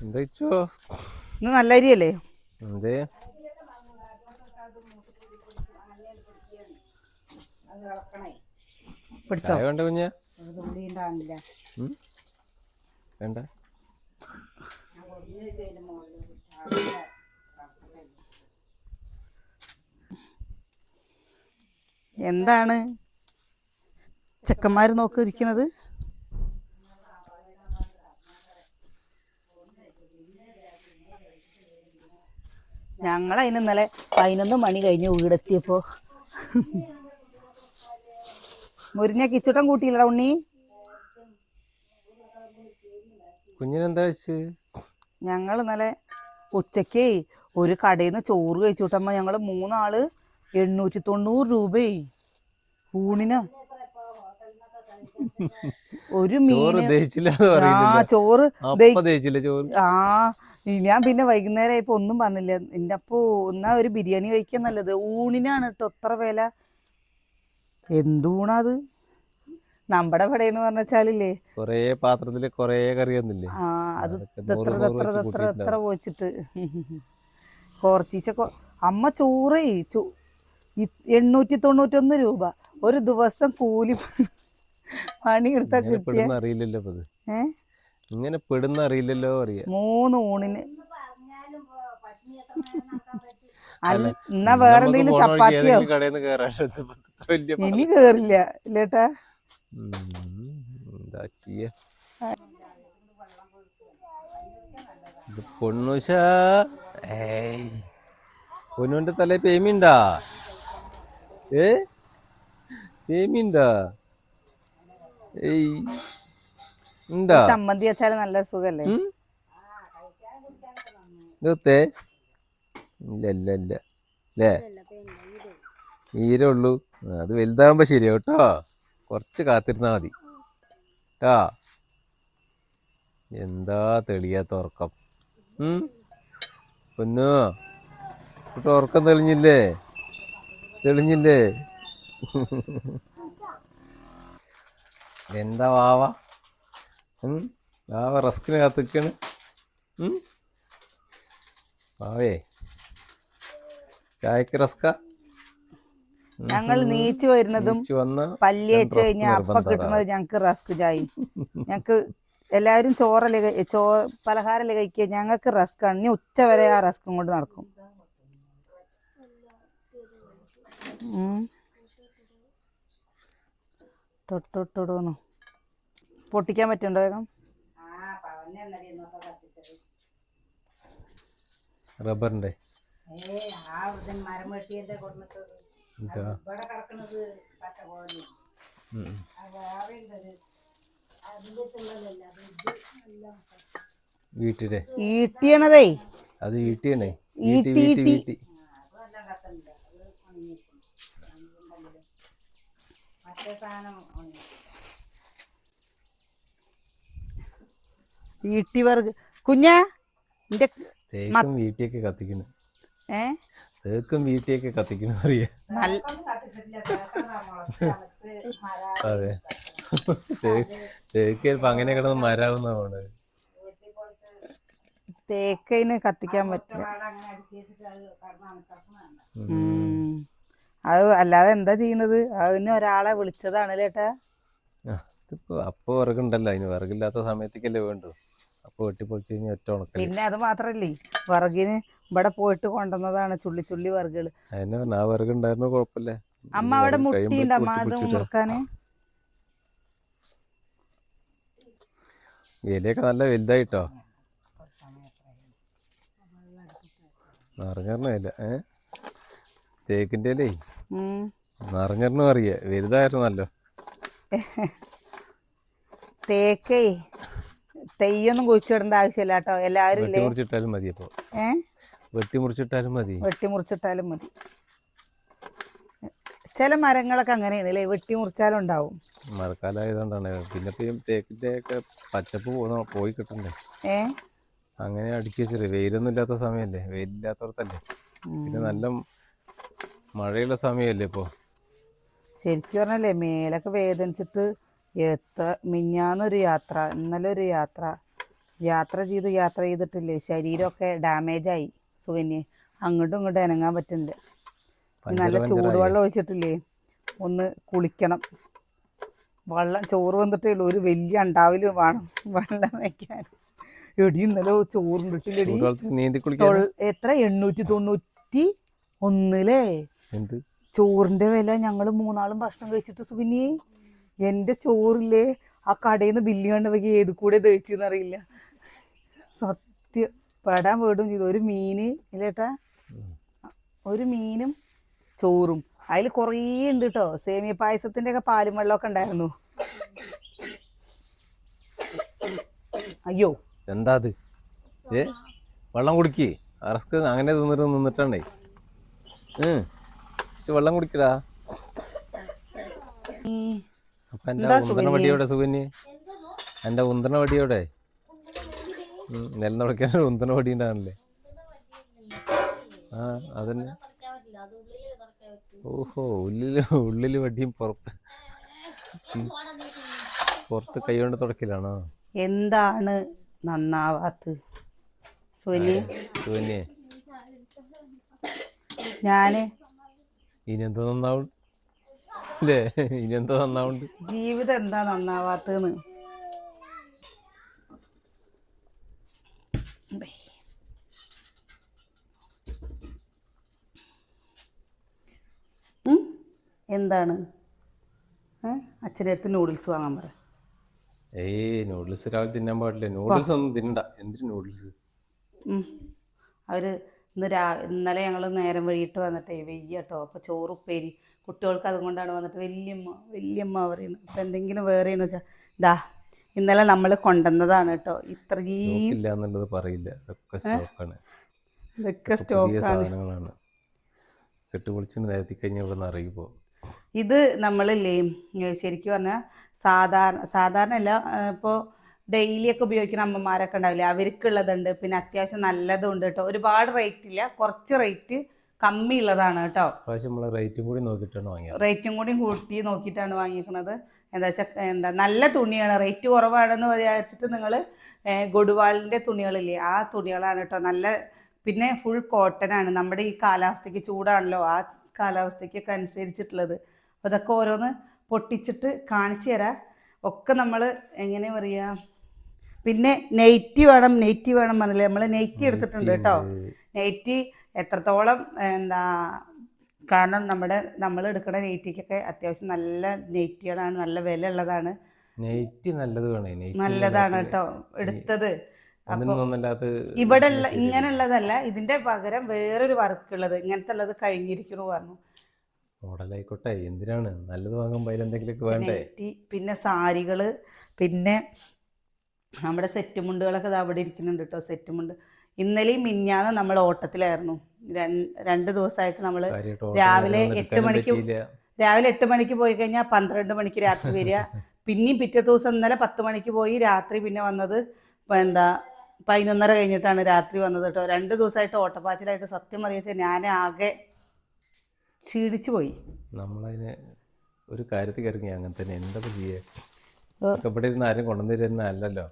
ഇന്ന് നല്ല അരിയല്ലേ? പിടിച്ചോ എന്താണ് ചെക്കന്മാര് നോക്കിയിരിക്കുന്നത്? ഞങ്ങളതിന് ഇന്നലെ 11 മണി കഴിഞ്ഞ് വീടെത്തിയപ്പോ മുരിഞ്ഞ കിച്ചുട്ടൻ കൂട്ടിയില്ല ഉണ്ണി. കുഞ്ഞിനെന്താ ഞങ്ങൾ ഇന്നലെ ഉച്ചക്ക് ഒരു കടയിൽ നിന്ന് ചോറ് കഴിച്ചുവിട്ടമ്മ. ഞങ്ങള് 3 ആള് 890 രൂപയെ ഊണിന്. ഒരു മീന് ചോറ് ഞാൻ പിന്നെ വൈകുന്നേരം ആയപ്പോ ഒന്നും പറഞ്ഞില്ല. എന്റെ അപ്പൊ എന്നാ ഒരു ബിരിയാണി കഴിക്കാൻ നല്ലത്. ഊണിനാണ് കേട്ടോ അത്ര വില. എന്തൂണത് നമ്മുടെ ഇവിടെന്ന് പറഞ്ഞാലില്ലേ കൊറേ പാത്രത്തില് കൊറേ കറിയൊന്നുമില്ലേ? അത് എത്ര പോച്ചിട്ട് കുറച്ചീച്ചൊക്കെ അമ്മ ചോറ് 891 രൂപ ഒരു ദിവസം കൂലി പണിയെടുത്താ കിട്ടിയ. ഇങ്ങനെ പെടുന്ന അറിയില്ലല്ലോ. 3 ഊണിന്. എന്നാ വേറെന്തെങ്കിലും ചപ്പാത്തിയോ ഇനി കേറില്ല ഇല്ലേട്ടാ. പൊന്നുന്റെ തലേ പേമിണ്ടാ? പേമിണ്ടാ? ചമ്മന്തി വെച്ചാല് നല്ല സുഖല്ലേ? ഇല്ല ഈരുള്ളൂ. അത് വലുതാകുമ്പോ ശരിയാ കേട്ടോ. കുറച്ച് കാത്തിരുന്നാ മതി ട്ടാ. എന്താ തെളിയാത്ത ഉറക്കം? പൊന്നു ഉറക്കം തെളിഞ്ഞില്ലേ? എന്താ വാവ റസ്കിന് കാത്തിക്കാണ്. വാവേ ചായക്ക് റസ്ക? ഞങ്ങൾ നീച്ചു വരുന്നതും പല്ലിയേച്ച് കഴിഞ്ഞാൽ അപ്പൊ കിട്ടുന്നത് ഞങ്ങക്ക് റസ്ക് ചായ. ഞങ്ങക്ക് എല്ലാവരും ചോറല്ലേ പലഹാരല്ലേ കഴിക്കുക. ഞങ്ങൾക്ക് റസ്ക് ആണ്. ഇനി ഉച്ച വരെ ആ റസ്കും കൊണ്ട് നടക്കും. തൊട്ടിട്ടോന്ന് പൊട്ടിക്കാൻ പറ്റുണ്ടോ വേഗം? റബ്ബറിന്റെ വീട്ടിലെ ഈട്ടിയണതേ. അത് ഈട്ടിയണേ. ഈട്ടി വർഗ് കുഞ്ഞാ തേക്കും വീട്ടിയൊക്കെ കത്തിക്കുന്നു. തേക്കും വീട്ടിയൊക്കെ കത്തിക്കുന്നു അറിയാ. അതെ തേക്ക് ചിലപ്പോ അങ്ങനെ കിടന്ന് മരാവുന്നതാണ്. തേക്കയിന് കത്തിക്കാൻ പറ്റില്ല. അത് അല്ലാതെ എന്താ ചെയ്യണത്? അതിന് ഒരാളെ വിളിച്ചതാണ് ചേട്ടാ. അപ്പൊ വിറകുണ്ടല്ലോ. അതിന് വിറകില്ലാത്ത സമയത്തേക്കല്ലേ വേണ്ടു. അപ്പൊ വെട്ടിപ്പൊളിച്ച് കഴിഞ്ഞാൽ ഒറ്റ ഉണക്കല്. പിന്നെ അത് മാത്രല്ലേ വിറകിന് ഇവിടെ പോയിട്ട് കൊണ്ടുവന്നതാണ് ചുള്ളി വിറകുകള്. അതിനെ ആ വിറകുണ്ടായിരുന്ന കുഴപ്പമില്ല. അമ്മ അവിടെ മുട്ടിയുണ്ട് അമ്മ അത് മുറുക്കാന്. ഇലയൊക്കെ നല്ല വലുതായിട്ടോ. നിറഞ്ഞില്ല. തേക്കിന്റെ ഇലേ നിറഞ്ഞിരണം അറിയാ. വലുതായിരുന്നല്ലോ. തേക്കേ തെയ്യൊന്നും കുഴിച്ചിടേണ്ട ആവശ്യമില്ല കേട്ടോ. എല്ലാരും വെട്ടിമുറിച്ചിട്ടാലും മതി. അപ്പൊ വെട്ടിമുറിച്ചിട്ടാലും മതി. ചില മരങ്ങളൊക്കെ അങ്ങനെയാണല്ലേ, വെട്ടിമുറിച്ചാലും ഉണ്ടാവും. മഴക്കാലമായതുകൊണ്ടാണ്. പിന്നെ തേക്കിന്റെ ഒക്കെ പച്ചപ്പ് പോയി കിട്ടണ്ടേ. അങ്ങനെ അടിച്ചു വെച്ചിട്ട് വെയിലൊന്നും ഇല്ലാത്ത സമയല്ലേ. വെയിലില്ലാത്തടത്തല്ലേ. പിന്നെ നല്ല മഴയുള്ള സമയല്ലേ ഇപ്പൊ. ശരിക്കും പറഞ്ഞല്ലേ മേലൊക്കെ വേദനിച്ചിട്ട് മിഞ്ഞാന്നൊരു യാത്ര, ഇന്നലെ ഒരു യാത്ര. യാത്ര ചെയ്തിട്ടില്ലേ ശരീരമൊക്കെ ഡാമേജായി സുകന്യെ. അങ്ങോട്ടും ഇങ്ങോട്ടും അനങ്ങാൻ പറ്റുന്നില്ല. നല്ല ചൂടുവെള്ളം ഒഴിച്ചിട്ടില്ലേ ഒന്ന് കുളിക്കണം. ചോറ് വന്നിട്ടേ ഉള്ളൂ, ഒരു വലിയ അണ്ടാവില് വേണം വെള്ളം വയ്ക്കാൻ. എടി ഇന്നലെ ചോറുണ്ടിട്ടില്ലടി. എത്ര 891 ചോറിന്റെ വില. ഞങ്ങള് 3 ആളും ഭക്ഷണം കഴിച്ചിട്ട് സുകന്യെ, എന്റെ ചോറില്ലേ ആ കടയിൽ നിന്ന് ബില്ല് കണ്ടവയ്ക്ക് ഏത് കൂടെ ദഹിച്ചെന്നറിയില്ല. സത്യം പെടാൻ വീടും ചെയ്തു. ഒരു മീന് ഇല്ലേട്ടാ, ഒരു മീനും ചോറും. അതിൽ കുറേ ഉണ്ട് കേട്ടോ. സേമിയ പായസത്തിന്റെ ഒക്കെ പാലും വെള്ളമൊക്കെ ഉണ്ടായിരുന്നു. അയ്യോ എന്താ അത്? വെള്ളം കുടിക്കേ അറസ്ക് അങ്ങനെ നിന്നിട്ടുണ്ടേ. വെള്ളം കുടിക്കടാ. അപ്പൊ എന്റെ ഉന്തണ വടിയോടെ സുകന്യെ, എന്റെ ഉന്തണ വടിയോടെ നെല്ല് തുടക്കാൻ ഉന്തണ വടി ഉണ്ടാണല്ലേ. ആ അതന്നെ. ഓഹോ, ഉള്ളില് വടിയും പുറത്ത് കൈ കൊണ്ട് തുടക്കലാണോ? എന്താണ് നന്നാവാത്തത് സുകന്യെ? ഞാന് ഇനിയെന്തോ നന്നാവും അല്ലേ? ഇനിയെന്തോ നന്നാവുണ്ട്. ജീവിതം എന്താ നന്നാവാത്തന്ന്? എന്താണ്? അച്ഛൻ്റെ അടുത്ത് നൂഡിൽസ് വാങ്ങാൻ പറ. നൂഡിൽസ് രാവിലെ തിന്നാൻ പാടില്ല. നൂഡിൽസ് ഒന്നും തിന്നണ്ട. എന്തിനു നൂഡിൽസ്? അവര് ഇന്നലെ ഞങ്ങൾ നേരം വൈകിട്ട് വന്നിട്ടേ വെയ്യട്ടോ. അപ്പോൾ ചോറ് ഉപ്പേരി കുട്ടികൾക്ക് അതുകൊണ്ടാണ് വന്നിട്ട് വല്യമ്മ പറയുന്നത്. അപ്പം എന്തെങ്കിലും വേറെയെന്ന് വെച്ചാൽ ഇതാ ഇന്നലെ നമ്മൾ കൊണ്ടുവന്നതാണ് കേട്ടോ. ഇത്രയും എന്നുള്ളത് പറയില്ല. ഇതൊക്കെ സ്റ്റോക്കാണ്. സാധനങ്ങളാണ്. കെട്ടുപൊളിച്ചിട്ട് നേരത്തെ കഴിഞ്ഞാൽ ഇവിടെ നിന്ന് അറിയുമ്പോൾ ഇത് നമ്മളില്ലേ ശരിക്കും പറഞ്ഞാൽ സാധാരണ അല്ല. ഇപ്പോൾ ഡെയിലിയൊക്കെ ഉപയോഗിക്കുന്ന അമ്മമാരൊക്കെ ഉണ്ടാവില്ലേ, അവർക്കുള്ളതുണ്ട്. പിന്നെ അത്യാവശ്യം നല്ലതും ഉണ്ട് കേട്ടോ. ഒരുപാട് റേറ്റ് ഇല്ല, കുറച്ച് റേറ്റ് കമ്മിയുള്ളതാണ് കേട്ടോ. റേറ്റും കൂടി നോക്കിയിട്ടാണ് വാങ്ങിയത്. റേറ്റും കൂടി കൂട്ടി നോക്കിയിട്ടാണ് വാങ്ങിയിരിക്കുന്നത്. എന്താ നല്ല തുണിയാണ്. റേറ്റ് കുറവാണെന്ന് വിചാരിച്ചിട്ട് നിങ്ങൾ ഗൊഡുവാളിൻ്റെ തുണികളില്ലേ, ആ തുണികളാണ് കേട്ടോ നല്ല. പിന്നെ ഫുൾ കോട്ടനാണ്. നമ്മുടെ ഈ കാലാവസ്ഥയ്ക്ക് ചൂടാണല്ലോ, ആ കാലാവസ്ഥയ്ക്കൊക്കെ അനുസരിച്ചിട്ടുള്ളത്. അപ്പോൾ ഇതൊക്കെ ഓരോന്ന് പൊട്ടിച്ചിട്ട് കാണിച്ചു തരാം. ഒക്കെ നമ്മൾ എങ്ങനെ പറയുക. പിന്നെ നെയ്റ്റി വേണം പറഞ്ഞില്ലേ, നമ്മൾ നെയ്റ്റി എടുത്തിട്ടുണ്ട് കേട്ടോ. നെയ്റ്റി എത്രത്തോളം കാരണം നമ്മൾ എടുക്കുന്ന നെയ്റ്റിക്കൊക്കെ അത്യാവശ്യം നല്ല നെയ്റ്റികളാണ്, നല്ല വില ഉള്ളതാണ്. നെയ്റ്റി നല്ലതാണ് കേട്ടോ എടുത്തത്. ഇവിടെ ഇങ്ങനെയുള്ളതല്ല, ഇതിന്റെ പകരം വേറൊരു വർക്കുള്ളത് ഇങ്ങനത്തെ ഉള്ളത് കഴിഞ്ഞിരിക്കണു പറഞ്ഞു. മോഡലായിക്കോട്ടെ, എന്തിനാണ് നല്ലത് വാങ്ങുമ്പോൾ അതിലെന്തെങ്കിലുമൊക്കെ വേണ്ടേ. പിന്നെ സാരികള്, പിന്നെ നമ്മുടെ സെറ്റ് മുണ്ടുകളൊക്കെ അവിടെ ഇരിക്കുന്നുണ്ട് കേട്ടോ. സെറ്റ് മുണ്ട് ഇന്നലെയും മിഞ്ഞാന്ന് നമ്മൾ ഓട്ടത്തിലായിരുന്നു. 2 ദിവസമായിട്ട് നമ്മൾ രാവിലെ 8 മണിക്ക് പോയി കഴിഞ്ഞാൽ 12 മണിക്ക് രാത്രി വരിക. പിന്നെയും പിറ്റേ ദിവസം ഇന്നലെ 10 മണിക്ക് പോയി രാത്രി പിന്നെ വന്നത് 11:30 കഴിഞ്ഞിട്ടാണ് രാത്രി വന്നത് കേട്ടോ. 2 ദിവസമായിട്ട് ഓട്ടപ്പാച്ചിലായിട്ട് സത്യം അറിയിച്ചാൽ ഞാൻ ആകെ ക്ഷീണിച്ചു പോയി. നമ്മളതിന് ഒരു കാര്യത്തിൽ ഇറങ്ങി അങ്ങനെ തന്നെ. എന്താ ചെയ്യുക? ഇവിടെ ഇരുന്ന് ആരും കൊണ്ടുവന്നിരുന്ന അല്ലല്ലോ.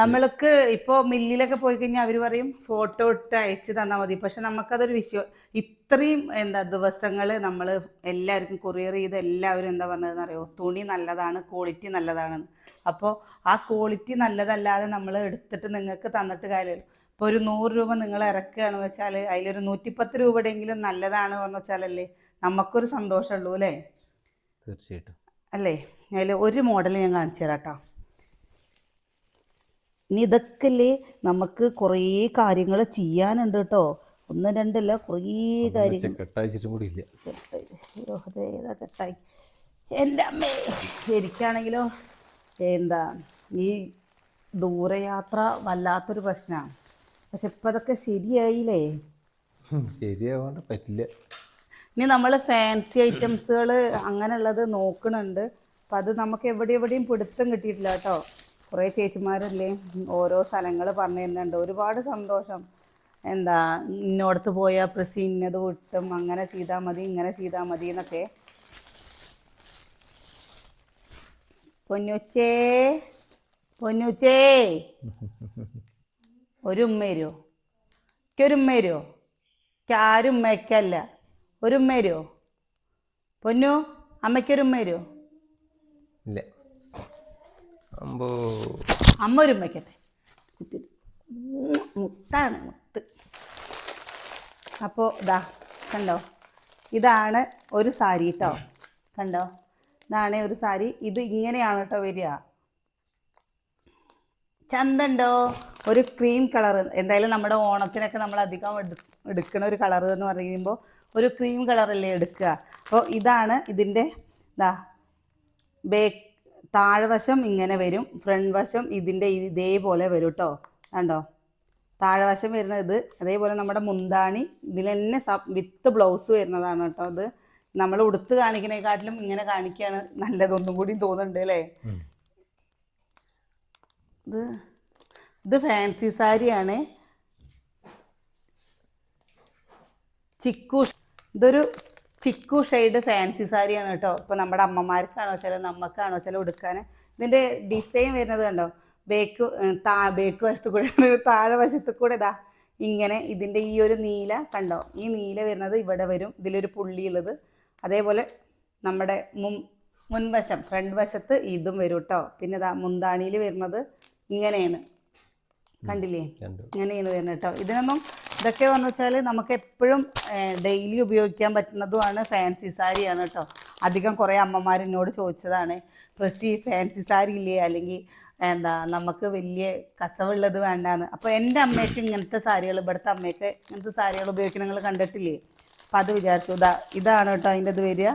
നമ്മൾക്ക് ഇപ്പോ മില്ലിലൊക്കെ പോയി കഴിഞ്ഞാൽ അവർ പറയും ഫോട്ടോ ഇട്ട് അയച്ചു തന്നാൽ മതി. പക്ഷെ നമുക്കതൊരു ഇത്രയും ദിവസങ്ങൾ നമ്മൾ എല്ലാവർക്കും കൊറിയർ ചെയ്ത് എല്ലാവരും എന്താ പറഞ്ഞതെന്ന് അറിയോ, തുണി നല്ലതാണ്, ക്വാളിറ്റി നല്ലതാണ്. അപ്പോൾ ആ ക്വാളിറ്റി നല്ലതല്ലാതെ നമ്മൾ എടുത്തിട്ട് നിങ്ങൾക്ക് തന്നിട്ട് കാര്യമില്ല. ഇപ്പോൾ ഒരു 100 രൂപ നിങ്ങൾ ഇറക്കുകയാണെന്ന് വെച്ചാൽ അതിലൊരു 110 രൂപയുടെയെങ്കിലും നല്ലതാണ് എന്ന് വെച്ചാലല്ലേ നമുക്കൊരു സന്തോഷമുള്ളൂ അല്ലേ? തീർച്ചയായിട്ടും അല്ലേ? അതിൽ ഒരു മോഡൽ ഞാൻ കാണിച്ചു തരാം കേട്ടോ. ഇനി ഇതൊക്കെ അല്ലേ നമുക്ക് കുറേ കാര്യങ്ങൾ ചെയ്യാനുണ്ട് കേട്ടോ. 1, 2 അല്ല, കുറേ കാര്യങ്ങൾ. ഏതാ കെട്ടായി എൻ്റെ അമ്മേ. എനിക്കാണെങ്കിലോ ഈ ദൂരയാത്ര വല്ലാത്തൊരു പ്രശ്നമാണ്. പക്ഷെ ഇപ്പം അതൊക്കെ ശരിയായില്ലേ? ശരിയാവാണ്ട് പറ്റില്ല. ഇനി നമ്മൾ ഫാൻസി ഐറ്റംസുകൾ അങ്ങനെയുള്ളത് നോക്കണുണ്ട്. അപ്പം അത് നമുക്ക് എവിടെയും പിടുത്തം കിട്ടിയിട്ടില്ല കേട്ടോ. കുറേ ചേച്ചിമാരല്ലേ ഓരോ സ്ഥലങ്ങൾ പറഞ്ഞു തരുന്നുണ്ട്. ഒരുപാട് സന്തോഷം. ഇന്നോടത്ത് പോയാൽ പ്രസി ഇന്നത് കിട്ടും, അങ്ങനെ ചെയ്താൽ മതി, ഇങ്ങനെ ചെയ്താൽ മതി എന്നൊക്കെ. പൊന്നുച്ചേ പൊന്നൂച്ചേ ഒരു ഉമ്മ വരുമോ? ഒരു ഉമ്മ വരുമോ? ആരും ഉമ്മയ്ക്കല്ല, ഒരു ഉമ്മ വരുമോ? പൊന്നു അമ്മയ്ക്കൊരു ഉമ്മ വരുമോ? ഇല്ല. അമ്മ ഒരു ഉമ്മയ്ക്കട്ടെ. മുത്താണ് മുത്ത്. അപ്പോൾ ഇതാ കണ്ടോ, ഇതാണ് ഒരു സാരി കേട്ടോ. കണ്ടോ, ഇതാണ് ഒരു സാരി. ഇത് ഇങ്ങനെയാണ് കേട്ടോ വരിക. ചന്തണ്ടോ? ഒരു ക്രീം കളർ. എന്തായാലും നമ്മുടെ ഓണത്തിനൊക്കെ നമ്മൾ അധികം എടുക്കണ ഒരു കളർ എന്ന് പറയുമ്പോൾ ഒരു ക്രീം കളറല്ലേ എടുക്കുക. അപ്പോൾ ഇതാണ് ഇതിൻ്റെ ഇതാ താഴ്വശം ഇങ്ങനെ വരും, ഫ്രണ്ട് വശം ഇതിൻ്റെ ഇതേപോലെ വരും കേട്ടോ. കണ്ടോ, താഴ്വശം വരുന്നത് ഇത്. അതേപോലെ നമ്മുടെ മുന്താണി ഇതിൽ തന്നെ വിത്ത് ബ്ലൗസ് വരുന്നതാണ് കേട്ടോ. ഇത് നമ്മൾ ഉടുത്ത് കാണിക്കുന്നതിനെക്കാട്ടിലും ഇങ്ങനെ കാണിക്കുകയാണ് നല്ലതൊന്നും കൂടി തോന്നുന്നുണ്ട് അല്ലേ. ഇത് ഫാൻസി സാരിയാണ്. ഇതൊരു ചിക്കു ഷെയ്ഡ് ഫാൻസി സാരിയാണ് കേട്ടോ. ഇപ്പോൾ നമ്മുടെ അമ്മമാർക്കാണോ ചില നമ്മക്കാണോ ചില ഉടുക്കാൻ. ഇതിൻ്റെ ഡിസൈൻ വരുന്നത് കണ്ടോ, ബേക്ക് വശത്ത് കൂടെ താഴെ വശത്ത് കൂടെ ഇതാ ഇങ്ങനെ ഇതിൻ്റെ ഈ ഒരു നീല കണ്ടോ, ഈ നീല വരുന്നത് ഇവിടെ വരും, ഇതിലൊരു പുള്ളി ഉള്ളത്. അതേപോലെ നമ്മുടെ മുൻവശം ഫ്രണ്ട് വശത്ത് ഇതും വരും കേട്ടോ. പിന്നെ ഇതാ മുന്താണിയിൽ വരുന്നത് ഇങ്ങനെയാണ്, കണ്ടില്ലേ, ഇങ്ങനെയാണ് വരുന്നത് കേട്ടോ. ഇതൊക്കെ വന്നു വെച്ചാൽ നമുക്ക് എപ്പോഴും ഡെയിലി ഉപയോഗിക്കാൻ പറ്റുന്നതുമാണ്. ഫാൻസി സാരിയാണ് കേട്ടോ. അധികം കുറേ അമ്മമാർ എന്നോട് ചോദിച്ചതാണ്, പ്രസി ഫാൻസി സാരി ഇല്ലേ, അല്ലെങ്കിൽ നമുക്ക് വലിയ കസവുള്ളത് വേണ്ടാന്ന്. അപ്പോൾ എൻ്റെ അമ്മയ്ക്ക് ഇങ്ങനത്തെ സാരികൾ, ഇവിടുത്തെ അമ്മയ്ക്ക് ഇങ്ങനത്തെ സാരികൾ ഉപയോഗിക്കുന്ന നിങ്ങൾ കണ്ടിട്ടില്ലേ. അപ്പം അത് വിചാരിച്ചു ഇതാണ് കേട്ടോ അതിൻ്റെ ഇത് വരിക.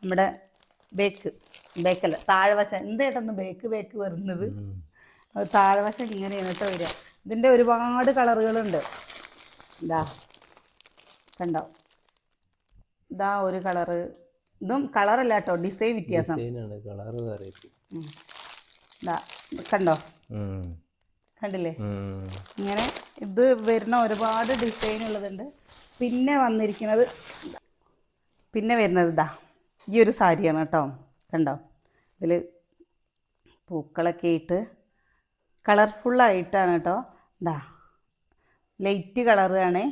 നമ്മുടെ ബേക്കല്ല താഴ്വശം, എന്തേട്ടൊന്ന് ബേക്ക് വരുന്നത്, അത് താഴ്വശം ഇങ്ങനെയാണ് കേട്ടോ വരിക. ഇതിൻ്റെ ഒരുപാട് കളറുകളുണ്ട്. ഇതാ കണ്ടോ, ഇതാ ഒരു കളറ്. ഇതും കളറല്ല കേട്ടോ, ഡിസൈൻ വ്യത്യാസം. കണ്ടോ, കണ്ടില്ലേ, ഇങ്ങനെ ഇത് വരുന്ന ഒരുപാട് ഡിസൈൻ ഉള്ളതുണ്ട്. പിന്നെ വരുന്നത് ഇതാ ഈ ഒരു സാരിയാണ് കേട്ടോ. കണ്ടോ, ഇതിൽ പൂക്കളൊക്കെ ഇട്ട് കളർഫുള്ളായിട്ടാണ് കേട്ടോ. ഇതാ ലൈറ്റ് കളറാണ്.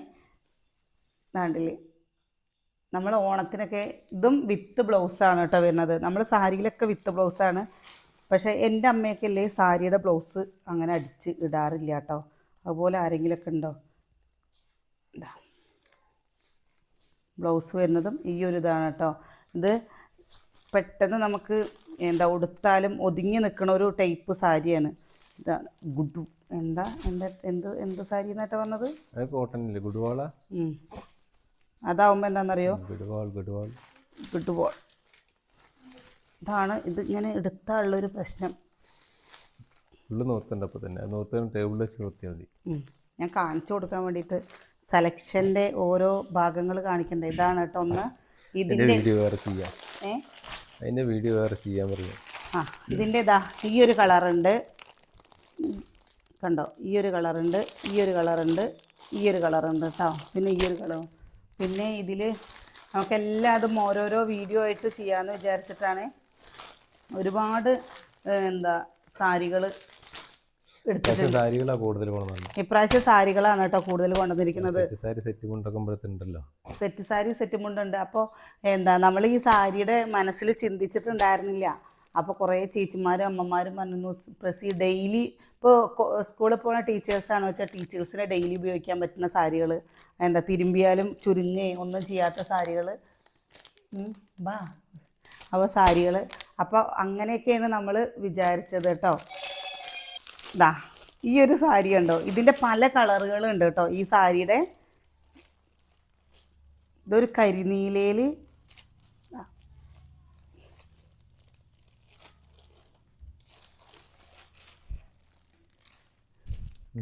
കണ്ടില്ലേ, നമ്മൾ ഓണത്തിനൊക്കെ ഇതും വിത്ത് ബ്ലൗസാണ് കേട്ടോ വരുന്നത്. നമ്മൾ സാരിയിലൊക്കെ വിത്ത് ബ്ലൗസാണ്. പക്ഷേ എൻ്റെ അമ്മയൊക്കെ അല്ലേ സാരിയുടെ ബ്ലൗസ് അങ്ങനെ അടിച്ച് ഇടാറില്ല കേട്ടോ. അതുപോലെ ആരെങ്കിലുമൊക്കെ ഉണ്ടോ? ഇതാ ബ്ലൗസ് വരുന്നതും ഈ ഒരു ഇതാണ് കേട്ടോ. ഇത് പെട്ടെന്ന് നമുക്ക് ഉടുത്താലും ഒതുങ്ങി നിൽക്കുന്ന ഒരു ടൈപ്പ് സാരിയാണ്. ഇതാണ് എന്ത് സാരി എന്നാട്ടോ പറഞ്ഞത്? അതാവുമ്പോൾ എന്താണെന്നറിയോ, ഗുഡ്വാൾ. ഇതാണ് ഇത് ഇങ്ങനെ എടുത്താലുള്ളൊരു പ്രശ്നം. ഞാൻ കാണിച്ചു കൊടുക്കാൻ വേണ്ടിയിട്ട് സെലക്ഷൻ്റെ ഓരോ ഭാഗങ്ങൾ കാണിക്കണ്ടേ. ഇതാണ് കേട്ടോ ഒന്ന്. ഇതിൻ്റെ ഇതിൻ്റെ ഇതാ ഈ ഒരു കളറുണ്ട് കണ്ടോ, ഈ ഒരു കളറുണ്ട്, ഈ ഒരു കളറുണ്ട്, ഈ ഒരു കളറുണ്ട് കേട്ടോ. പിന്നെ ഈ ഒരു കളറും. പിന്നെ ഇതിൽ നമുക്കെല്ലാതും ഓരോരോ വീഡിയോ ആയിട്ട് ചെയ്യാമെന്ന് വിചാരിച്ചിട്ടാണ് ഒരുപാട് സാരികൾ എടുത്തിട്ടുണ്ട്. ഇപ്രാവശ്യം സാരികളാണ് കേട്ടോ കൂടുതൽ കൊണ്ടുവന്നിരിക്കുന്നത്. സെറ്റ് സാരി സെറ്റ് മുണ്ടുണ്ട്. അപ്പോൾ നമ്മൾ ഈ സാരിയുടെ മനസ്സിൽ ചിന്തിച്ചിട്ടുണ്ടായിരുന്നില്ല. അപ്പോൾ കുറേ ചേച്ചിമാരും അമ്മമാരും പറഞ്ഞു, പ്രസി ഡെയിലി ഇപ്പോൾ സ്കൂളിൽ പോകുന്ന ടീച്ചേഴ്സാണ് വെച്ചാൽ ടീച്ചേഴ്സിനെ ഡെയിലി ഉപയോഗിക്കാൻ പറ്റുന്ന സാരികൾ, തിരുമ്പിയാലും ചുരുങ്ങേ ഒന്നും ചെയ്യാത്ത സാരികൾ അപ്പോൾ സാരികൾ. അപ്പോൾ അങ്ങനെയൊക്കെയാണ് നമ്മൾ വിചാരിച്ചത് കേട്ടോ. ഇതാ ഈ ഒരു സാരി ഉണ്ടോ, ഇതിൻ്റെ പല കളറുകളുണ്ട് കേട്ടോ ഈ സാരിയുടെ. ഇതൊരു കരിനീലയിൽ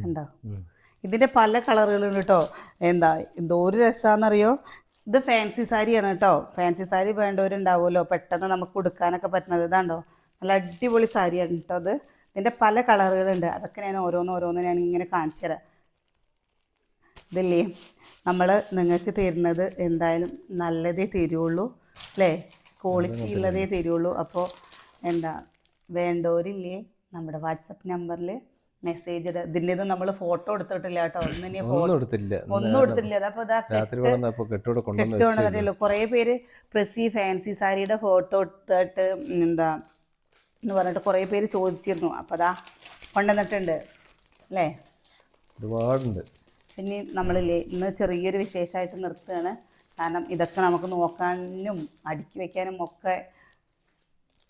കണ്ടോ, ഇതിൻ്റെ പല കളറുകളുണ്ട് കേട്ടോ. എന്തോ ഒരു രസമാണെന്നറിയോ. ഇത് ഫാൻസി സാരിയാണ് കേട്ടോ. ഫാൻസി സാരി വേണ്ടവരുണ്ടാവുമല്ലോ, പെട്ടെന്ന് നമുക്ക് ഉടുക്കാനൊക്കെ പറ്റുന്നത്. ഇതാണ്ടോ, നല്ല അടിപൊളി സാരിയാണ് കേട്ടോ അത്. ഇതിൻ്റെ പല കളറുകളുണ്ട്. അതൊക്കെ ഞാൻ ഓരോന്ന് ഞാൻ ഇങ്ങനെ കാണിച്ചു തരാം. ഇതില്ലേ, നമ്മൾ നിങ്ങൾക്ക് തരുന്നത് എന്തായാലും നല്ലതേ തരുള്ളൂ അല്ലേ, ക്വാളിറ്റി ഉള്ളതേ തരുള്ളൂ. അപ്പോൾ വേണ്ടവരില്ലേ നമ്മുടെ വാട്സപ്പ് നമ്പറിൽ മെസ്സേജ് ഇതിൻ്റെത് നമ്മൾ ഫോട്ടോ എടുത്തിട്ടില്ല കേട്ടോ. ഒന്നും എടുത്തില്ല. അതപ്പോ കെട്ടുകൊണ്ടല്ലോ കുറേ പേര് പ്രസി ഫാൻസി സാരിയുടെ ഫോട്ടോ എടുത്തിട്ട് എന്താ എന്ന് പറഞ്ഞിട്ട് കുറേ പേര് ചോദിച്ചിരുന്നു. അപ്പോൾ അതാ കൊണ്ടുവന്നിട്ടുണ്ട് അല്ലേ, ഒരുപാടുണ്ട്. പിന്നെ നമ്മളില്ലേ ഇന്ന് ചെറിയൊരു വിശേഷമായിട്ട് നിർത്തുകയാണ്. കാരണം ഇതൊക്കെ നമുക്ക് നോക്കാനും അടുക്കി വെക്കാനും ഒക്കെ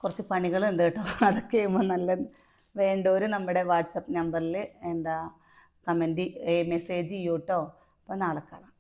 കുറച്ച് പണികളുണ്ട് കേട്ടോ. അതൊക്കെ ചെയ്യുമ്പോൾ നല്ല വേണ്ടവർ നമ്മുടെ വാട്സപ്പ് നമ്പറിൽ എന്താ കമൻറ്റ് മെസ്സേജ് ചെയ്യൂ കേട്ടോ. അപ്പോൾ നാളെ കാണാം.